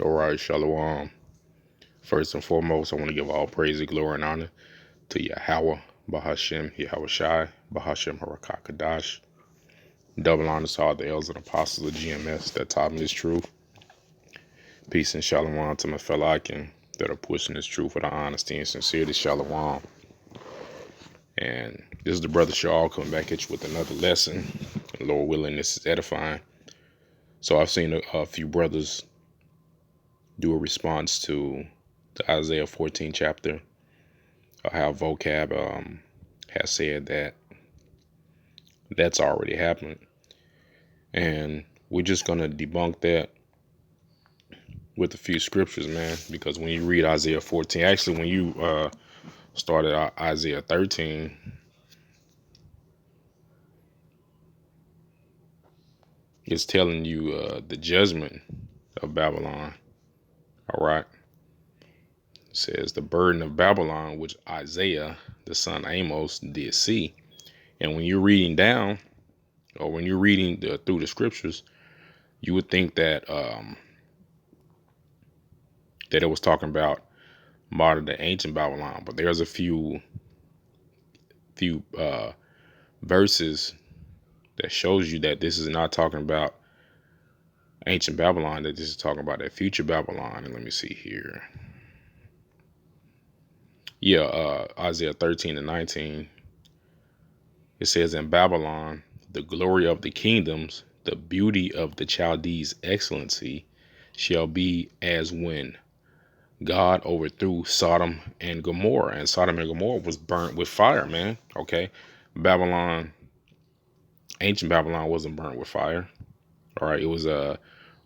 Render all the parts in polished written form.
All right, Shalom. First and foremost, I want to give all praise, glory, and honor to Yahweh, Bahashem, Yahweh Shai, Bahashem Harakakadash. Double honor to all the elders and apostles of GMS that taught me this truth. Peace and shalom to my fellow Akim that are pushing this truth with honesty and sincerity. Shalom. And this is the brother Shaw coming back at you with another lesson. Lord willing, this is edifying. So I've seen a few brothers do a response to the Isaiah 14 chapter, how vocab has said that that's already happened. And we're just going to debunk that with a few scriptures, man, because when you read Isaiah 14, actually, when you started Isaiah 13, it's telling you the judgment of Babylon. All right. It says the burden of Babylon, which Isaiah, the son of Amos, did see. And when you're reading down, or when you're reading through the scriptures, you would think that that it was talking about modern day ancient Babylon, but there's a few verses that shows you that this is not talking about ancient Babylon, that this is talking about that future Babylon. And let me see here. Yeah, Isaiah 13 and 19. It says, in Babylon, the glory of the kingdoms, the beauty of the Chaldees' excellency shall be as when God overthrew Sodom and Gomorrah. And Sodom and Gomorrah was burnt with fire, man. Okay. Babylon, ancient Babylon wasn't burnt with fire. All right. It was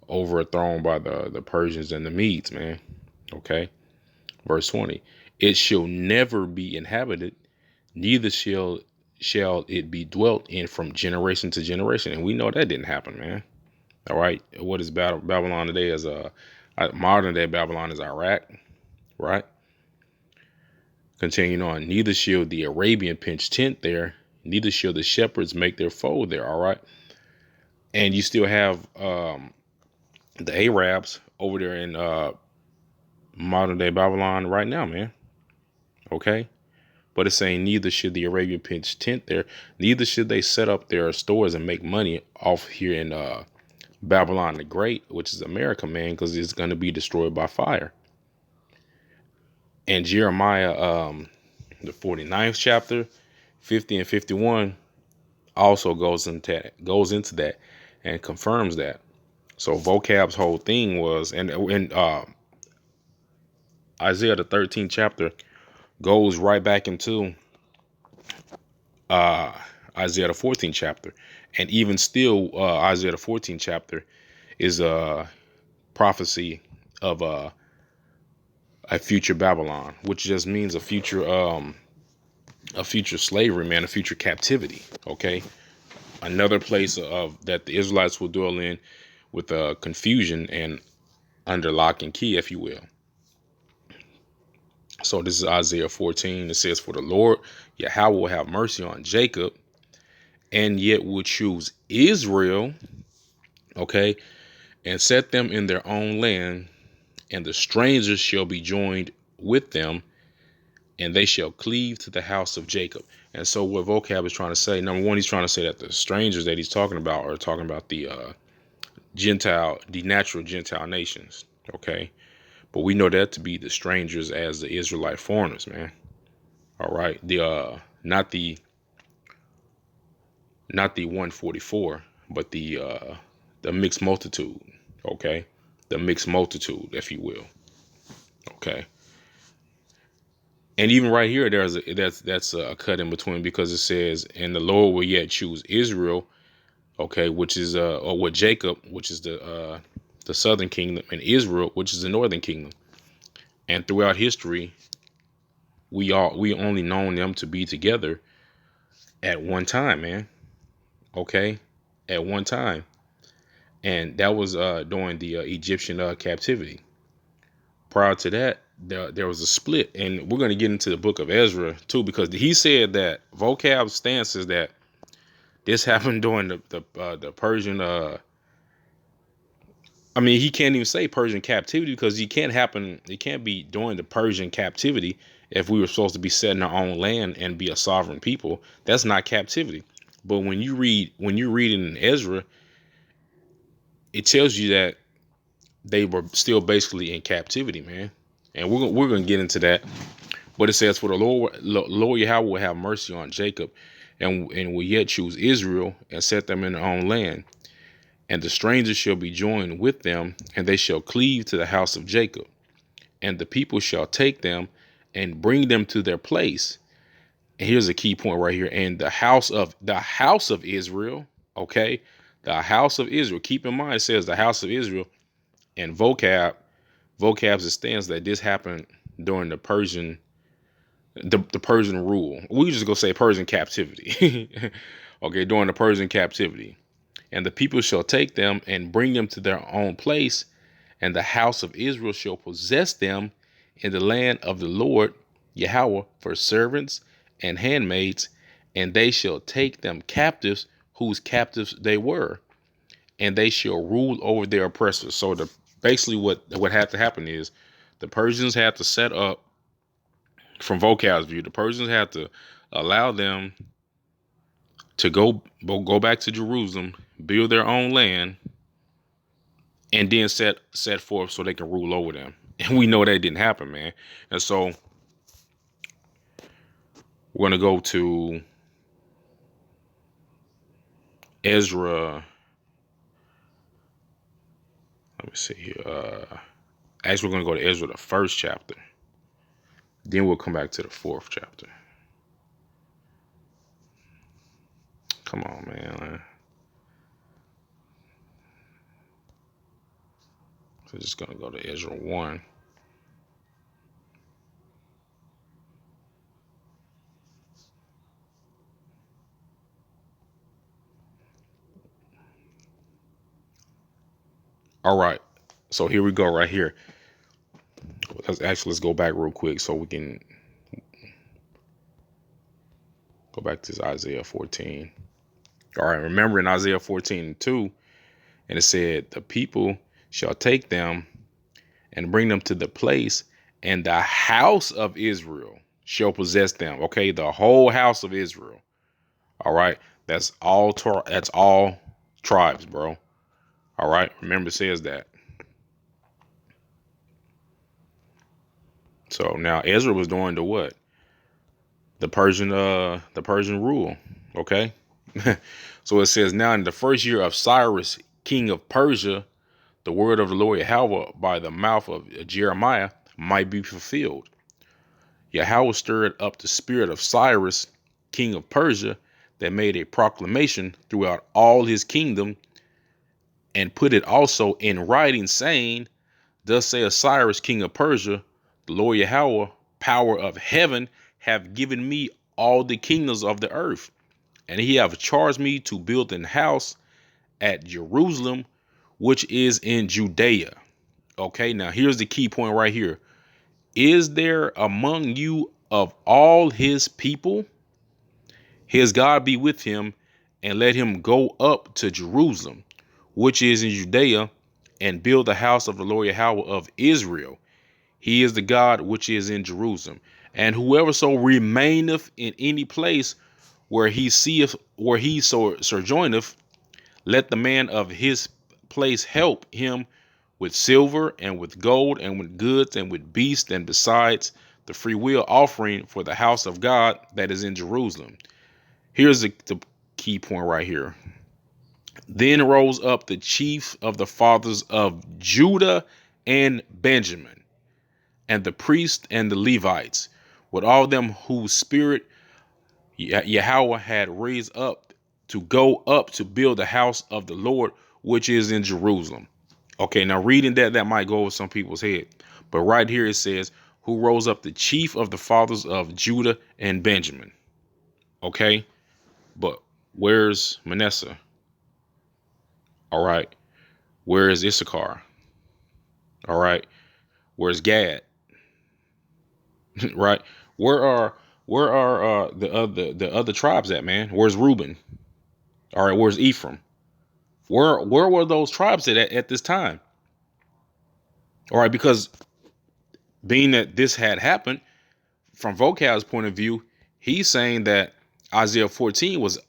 overthrown by the Persians and the Medes, man. Okay. Verse 20. It shall never be inhabited, neither shall it be dwelt in from generation to generation. And we know that didn't happen, man. All right. What is Babylon today? Is modern day Babylon is Iraq, right? Continuing on, neither shall the Arabian pitch tent there, neither shall the shepherds make their fold there. All right. And you still have the Arabs over there in modern day Babylon right now, man. Okay. But it's saying neither should the Arabian pitch tent there, neither should they set up their stores and make money off here in Babylon the Great, which is America, man, because it's going to be destroyed by fire. And Jeremiah, the 49th chapter, 50 and 51, also goes into that and confirms that. So vocab's whole thing was, and Isaiah the 13th chapter goes right back into Isaiah the 14th chapter, and even still, Isaiah the 14th chapter is a prophecy of a future Babylon, which just means a future slavery, man, a future captivity. Okay, another place of that the Israelites will dwell in with confusion and under lock and key, if you will. So this is Isaiah 14. It says, for the Lord Yahweh will have mercy on Jacob and yet will choose Israel, okay, and set them in their own land, and the strangers shall be joined with them, and they shall cleave to the house of Jacob. And so what vocab is trying to say, number one, he's trying to say that the strangers that he's talking about are talking about the natural Gentile nations, okay? But we know that to be the strangers as the Israelite foreigners, man. All right. The not the 144, but the mixed multitude. Okay. The mixed multitude, if you will. Okay. And even right here, that's a cut in between, because it says, and the Lord will yet choose Israel, okay, which is or with Jacob, which is the southern kingdom, and Israel, which is the northern kingdom. And throughout history, we only known them to be together at one time, man. Okay, at one time, and that was during the Egyptian captivity. Prior to that, there was a split, and we're going to get into the book of Ezra too, because he said that vocab's stance is that this happened during the Persian I mean, he can't even say Persian captivity because he can't happen. It can't be during the Persian captivity if we were supposed to be set in our own land and be a sovereign people. That's not captivity. But when you read in Ezra, it tells you that they were still basically in captivity, man. And we're gonna get into that. But it says, "For the Lord Yahweh will have mercy on Jacob, and will yet choose Israel and set them in their own land. And the strangers shall be joined with them, and they shall cleave to the house of Jacob. And the people shall take them and bring them to their place." And here's a key point right here. And the house of Israel, okay, the house of Israel. Keep in mind, it says the house of Israel, and vocabs it stands that this happened during the Persian rule. We just go say Persian captivity. Okay, during the Persian captivity. And the people shall take them and bring them to their own place, and the house of Israel shall possess them in the land of the Lord Yahweh for servants and handmaids, and they shall take them captives whose captives they were, and they shall rule over their oppressors. So basically what had to happen is the Persians had to set up, from vocab's view, the Persians had to allow them to go back to Jerusalem, build their own land, and then set forth so they can rule over them. And we know that didn't happen, man. And so we're gonna go to Ezra. Let me see here. Actually, we're gonna go to Ezra, the first chapter. Then we'll come back to the fourth chapter. Come on, man. So just gonna go to Ezra 1. All right. So here we go right here. Let's go back real quick so we can go back to Isaiah 14. All right. Remember in Isaiah 14:2, and it said, "The people shall take them and bring them to the place, and the house of Israel shall possess them." Okay, the whole house of Israel. All right, that's all. That's all tribes, bro. All right, remember it says that. So now Ezra was doing the what? The Persian rule. Okay, so it says, "Now in the first year of Cyrus, king of Persia, the word of the Lord Yahweh by the mouth of Jeremiah might be fulfilled. Yahweh stirred up the spirit of Cyrus, king of Persia, that made a proclamation throughout all his kingdom, and put it also in writing, saying, Thus saith Cyrus, king of Persia, the Lord Yahweh, power of heaven, have given me all the kingdoms of the earth, and he have charged me to build an house at Jerusalem, which is in Judea." Okay, now here's the key point right here. "Is there among you of all his people? His God be with him, and let him go up to Jerusalem, which is in Judea, and build the house of the Lord Yahweh of Israel. He is the God which is in Jerusalem. And whoever so remaineth in any place where he sojourneth, let the man of his place help him with silver and with gold and with goods and with beasts, and besides the free will offering for the house of God that is in Jerusalem." Here's the key point right here. "Then rose up the chief of the fathers of Judah and Benjamin, and the priests and the Levites, with all them whose spirit Yahweh had raised up to go up to build the house of the Lord, which is in Jerusalem." Okay, now reading that might go over some people's head. But right here it says, "Who rose up the chief of the fathers of Judah and Benjamin." Okay, but where's Manasseh? All right, where is Issachar? All right, where's Gad? Right, where are the other tribes at, man? Where's Reuben? All right, where's Ephraim? Where were those tribes at this time? All right, because being that this had happened, from Vocab's point of view, he's saying that Isaiah 14 was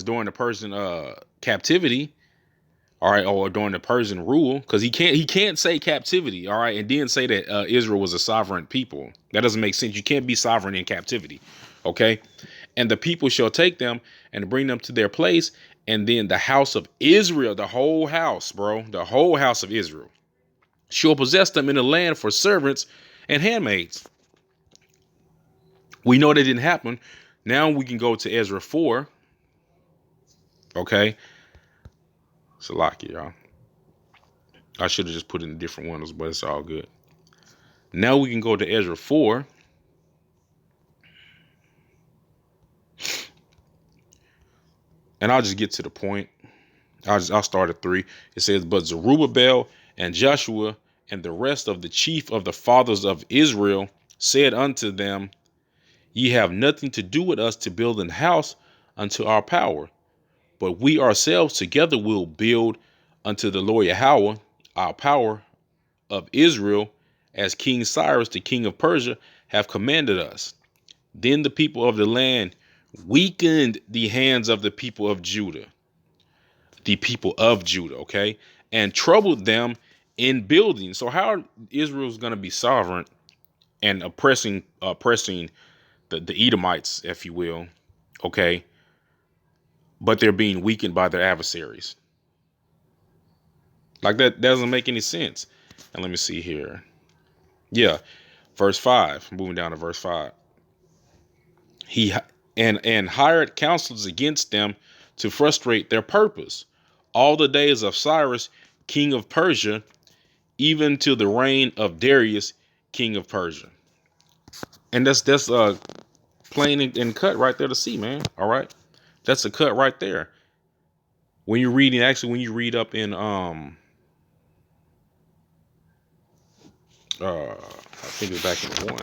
during the Persian captivity, all right, or during the Persian rule, because he can't say captivity, all right, and then say that Israel was a sovereign people. That doesn't make sense. You can't be sovereign in captivity, okay? And the people shall take them and bring them to their place, and then the house of Israel, the whole house, bro, the whole house of Israel, shall possess them in the land for servants and handmaids. We know that didn't happen. Now we can go to Ezra 4. Okay. Salaki, y'all. I should have just put in different ones, but it's all good. Now we can go to Ezra 4. And I'll just get to the point. I'll start at 3. It says, but Zerubbabel and Joshua and the rest of the chief of the fathers of Israel said unto them, ye have nothing to do with us to build an house unto our power, but we ourselves together will build unto the Lord Yahweh, our power of Israel, as King Cyrus, the king of Persia, have commanded us. Then the people of the land weakened the hands of the people of Judah, okay, and troubled them in building. So how Israel's going to be sovereign and oppressing the Edomites, if you will, okay, but they're being weakened by their adversaries? Like, that doesn't make any sense. And let me see here. Yeah, verse 5. Moving down to verse 5. He and hired counselors against them to frustrate their purpose all the days of Cyrus, king of Persia, even to the reign of Darius, king of Persia. And that's plain and cut right there to see, man. All right, that's a cut right there. When you're reading, actually, when you read up in I think it's back in 1.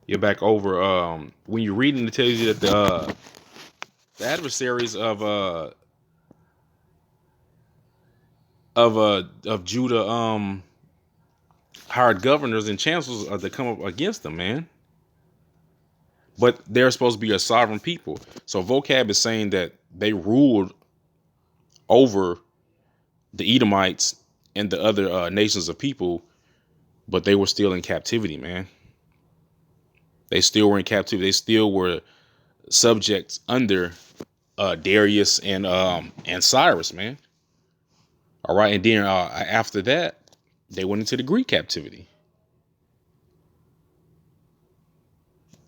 You're back over when you're reading, it tells you that the adversaries of Judah hired governors and chancellors to come up against them, man. But they're supposed to be a sovereign people. So Vocab is saying that they ruled over the Edomites and the other nations of people, but they were still in captivity, man. They still were in captivity. They still were subjects under Darius and Cyrus, man. All right, and then after that, they went into the Greek captivity.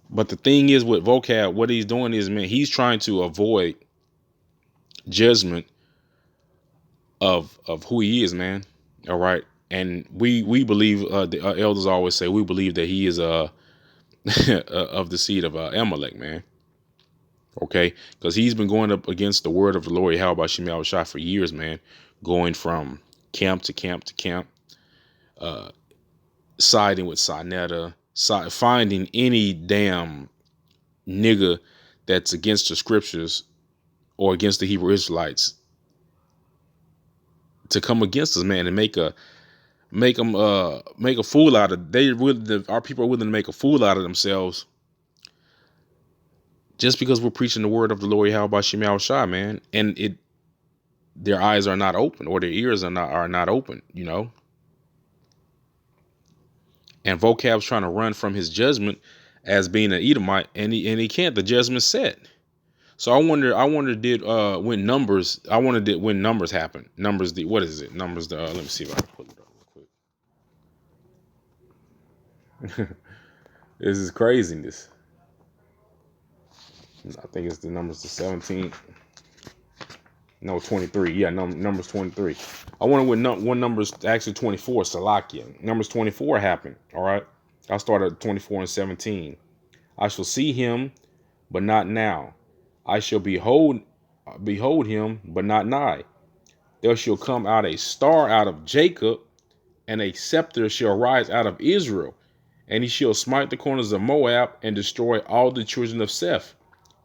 But the thing is with Vocab, what he's doing is, man, he's trying to avoid judgment of who he is, man. All right, and we believe the elders always say we believe that he is of the seed of Amalek, man. Okay, because he's been going up against the word of the Lord Yahweh Shem Yahushua for years, man, going from camp to camp to camp, siding with Sinetta, finding any damn nigga that's against the scriptures or against the Hebrew Israelites to come against us, man, and make a fool out of. Our people are willing to make a fool out of themselves just because we're preaching the word of the Lord Yahweh Shem Yahushua, man, and their eyes are not open, or their ears are not open, you know. And Vocab's trying to run from his judgment as being an Edomite, and he can't. The judgment's set. So I wonder did when numbers happen. Numbers, what is it? Numbers, let me see if I can pull it up real quick. This is craziness. I think it's the numbers to 17. No, 23. Yeah, numbers 23. I wonder when numbers actually 24. Salakia. Numbers 24 happened. All right. I started at 24 and 17. I shall see him, but not now. I shall behold him, but not nigh. There shall come out a star out of Jacob, and a scepter shall rise out of Israel, and he shall smite the corners of Moab and destroy all the children of Seth.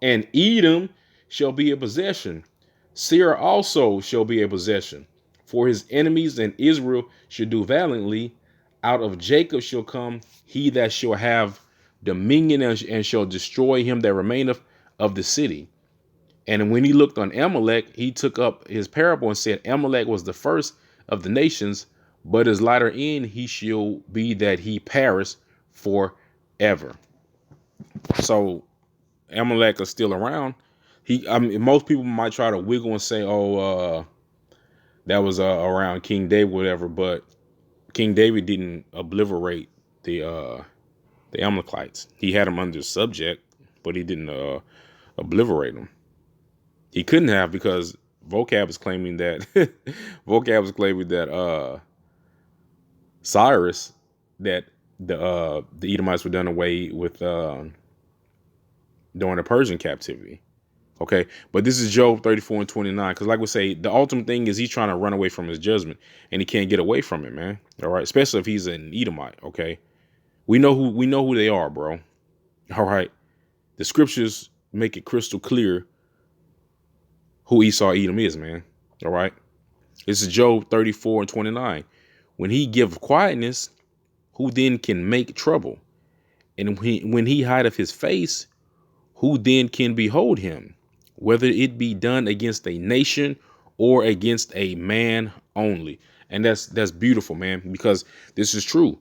And Edom shall be a possession, Seir also shall be a possession, for his enemies and Israel should do valiantly. Out of Jacob shall come he that shall have dominion and shall destroy him that remaineth of the city. And when he looked on Amalek, he took up his parable and said, Amalek was the first of the nations, but his latter end he shall be that he perish forever. So Amalek is still around. I mean, most people might try to wiggle and say, "Oh, that was around King David, whatever." But King David didn't obliterate the Amalekites. He had them under subject, but he didn't obliterate them. He couldn't have, because Vocab is claiming that Cyrus, that the Edomites were done away with during the Persian captivity. Okay, but this is Job 34:29, because like we say, the ultimate thing is he's trying to run away from his judgment, and he can't get away from it, man. All right, especially if he's an Edomite. Okay, we know who they are, bro. All right, the scriptures make it crystal clear who Esau Edom is, man. All right, this is Job 34:29. When he give quietness, who then can make trouble? And when he hideth his face, who then can behold him? Whether it be done against a nation or against a man only. And that's beautiful, man, because this is true.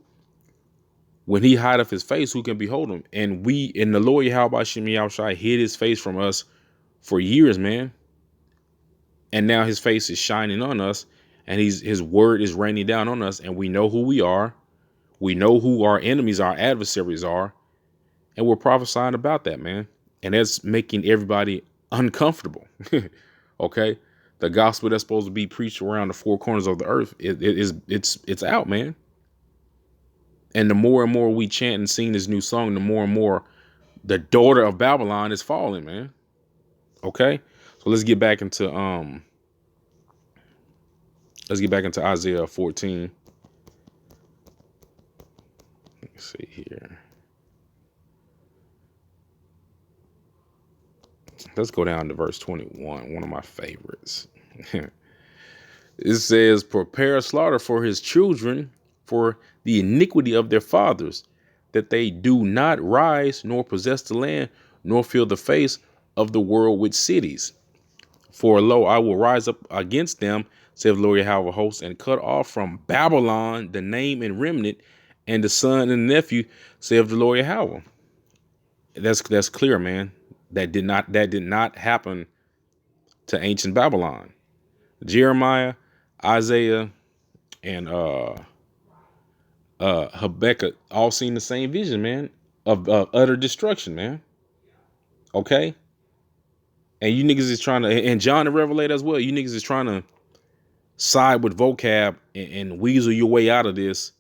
When he hideth his face, who can behold him? And we in the Lord Yahweh Shem Yahushai hid his face from us for years, man. And now his face is shining on us, and his word is raining down on us, and we know who we are. We know who our enemies, our adversaries are, and we're prophesying about that, man. And that's making everybody uncomfortable. Okay, the gospel that's supposed to be preached around the four corners of the earth, it's out, man. And the more and more we chant and sing this new song, the more and more the daughter of Babylon is falling, man. Okay, so let's get back into Isaiah 14. Let's see here. Let's go down to verse 21, one of my favorites. It says, prepare slaughter for his children, for the iniquity of their fathers, that they do not rise, nor possess the land, nor fill the face of the world with cities. For lo, I will rise up against them, saith Lord Yahweh of hosts, and cut off from Babylon the name and remnant, and the son and the nephew, saith the Lord Yahweh. That's clear, man. That did not happen to ancient Babylon. Jeremiah, Isaiah, and Habakkuk all seen the same vision, man, of utter destruction, man. Okay, and you niggas is trying to, and John the Revelator as well. You niggas is trying to side with Vocab and weasel your way out of this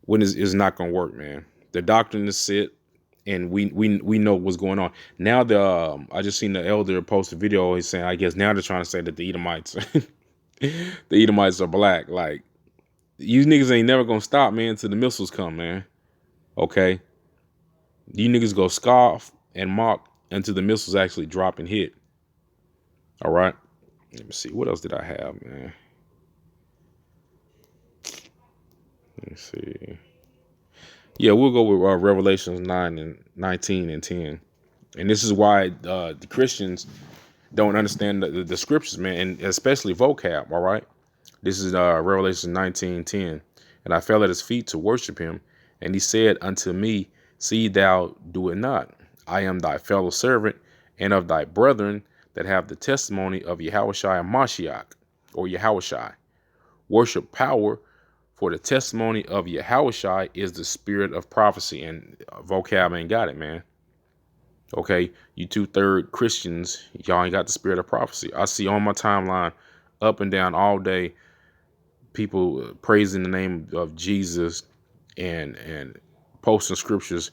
when it's not gonna work, man. The doctrine is set. And we know what's going on now. I just seen the elder post a video. He's saying, I guess now they're trying to say that the Edomites, the Edomites are black. Like, you niggas ain't never gonna stop, man, till the missiles come, man. Okay, you niggas go scoff and mock until the missiles actually drop and hit. All right. Let me see. What else did I have, man? Let me see. Yeah, we'll go with Revelations 9:19 and 10. And this is why the Christians don't understand the scriptures, man, and especially Vocab, all right? This is Revelation 19:10. And I fell at his feet to worship him. And he said unto me, see thou do it not. I am thy fellow servant and of thy brethren that have the testimony of Yahushua Mashiach, or Yahushua. Worship power, for the testimony of Yahushua is the spirit of prophecy. And Vocab ain't got it, man. Okay, you 2/3 Christians, y'all ain't got the spirit of prophecy. I see on my timeline, up and down all day, people praising the name of Jesus and posting scriptures,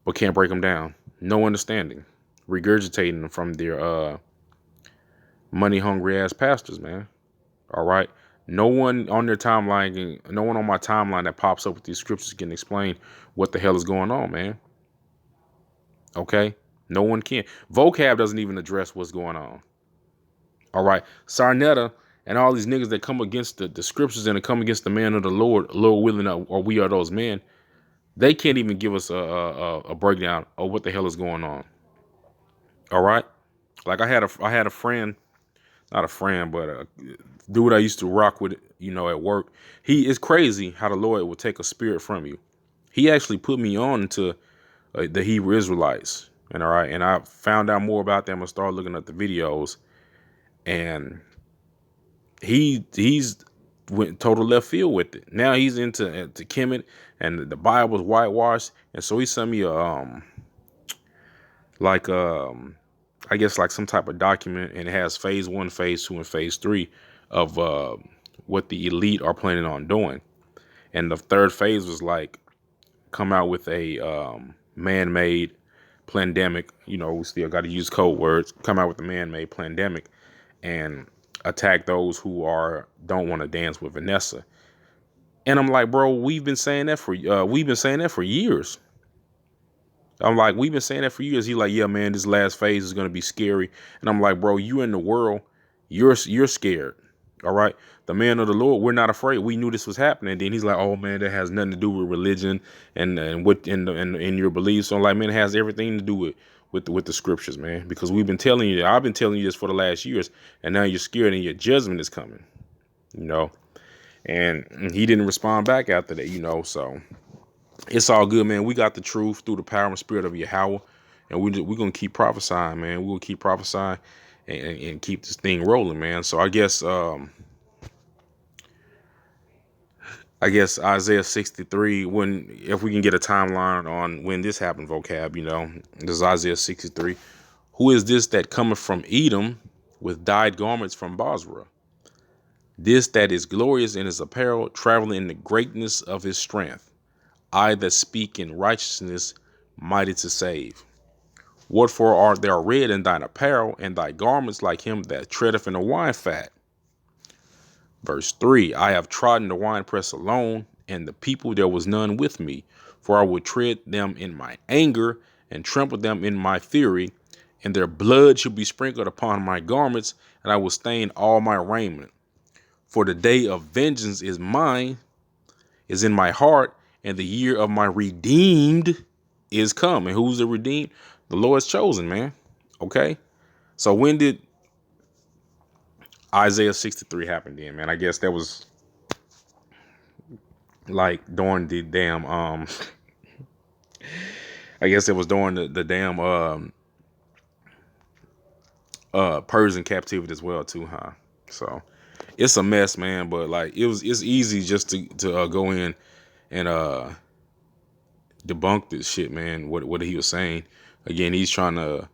but can't break them down. No understanding, regurgitating them from their money hungry ass pastors, man. All right. No one on their timeline, no one on my timeline that pops up with these scriptures can explain what the hell is going on, man. Okay. No one can. Vocab doesn't even address what's going on. All right. Sarnetta and all these niggas that come against the scriptures and that come against the man of the Lord willing, or we are those men. They can't even give us a breakdown of what the hell is going on. All right. Like I had a friend, not a friend, but a dude I used to rock with, at work. He is crazy how the Lord will take a spirit from you. He actually put me on to the Hebrew Israelites. And all right. And I found out more about them and started looking at the videos. And he's went total left field with it. Now he's into Kemet, and the Bible's whitewashed. And so he sent me a like I guess like some type of document, and it has phase 1, phase 2, and phase 3 of what the elite are planning on doing. And the third phase was like come out with a man-made pandemic. We still got to use code words. Come out with a man-made pandemic and attack those who don't want to dance with Vanessa. And I'm like, bro, we've been saying that for years. I'm like, we've been saying that for years. He's like, yeah, man, this last phase is gonna be scary. And I'm like, bro, you in the world, you're scared. All right. The man of the Lord, we're not afraid. We knew this was happening. Then he's like, oh man, that has nothing to do with religion and what in your beliefs. So I'm like, man, it has everything to do with the scriptures, man. Because we've been telling you, I've been telling you this for the last years, and now you're scared and your judgment is coming. And he didn't respond back after that, so it's all good, man. We got the truth through the power and spirit of Yahweh, and we're going to keep prophesying, man. We're going to keep prophesying and keep this thing rolling, man. So I guess Isaiah 63, if we can get a timeline on when this happened, vocab, this is Isaiah 63. Who is this that cometh from Edom with dyed garments from Bozrah? This that is glorious in his apparel, traveling in the greatness of his strength. I that speak in righteousness, mighty to save. What for art thou red in thine apparel, and thy garments like him that treadeth in the wine fat? Verse 3, I have trodden the winepress alone, and the people there was none with me. For I will tread them in my anger, and trample them in my fury, and their blood shall be sprinkled upon my garments, and I will stain all my raiment. For the day of vengeance is mine, is in my heart, and the year of my redeemed is come. And who's the redeemed? The Lord's chosen, man. Okay. So when did Isaiah 63 happen then, man? I guess that was like during the damn, I guess it was during the damn, Persian captivity as well too, huh? So it's a mess, man. But like, it's easy just to go in and, debunk this shit, man. What he was saying. Again, he's trying to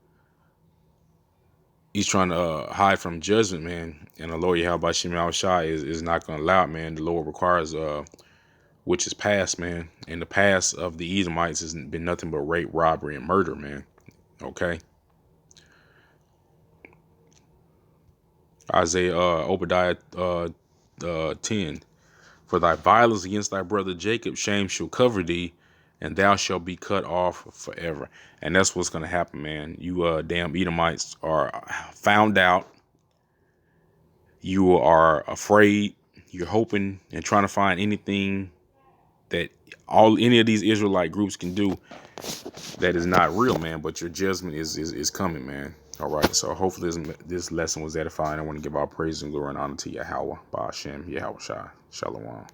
hide from judgment, man. And the Lord Yahweh Shema Shai is not going to allow it, man. The Lord requires which is past, man. And the past of the Edomites has been nothing but rape, robbery, and murder, man. Okay. Obadiah 10. For thy violence against thy brother Jacob, shame shall cover thee, and thou shalt be cut off forever. And that's what's going to happen, man. You damn Edomites are found out. You are afraid. You're hoping and trying to find anything that any of these Israelite groups can do that is not real, man. But your judgment is coming, man. All right. So hopefully this lesson was edifying. I want to give all praise and glory and honor to Yahweh, Ba'ashem, Yahweh Shai, Shalom.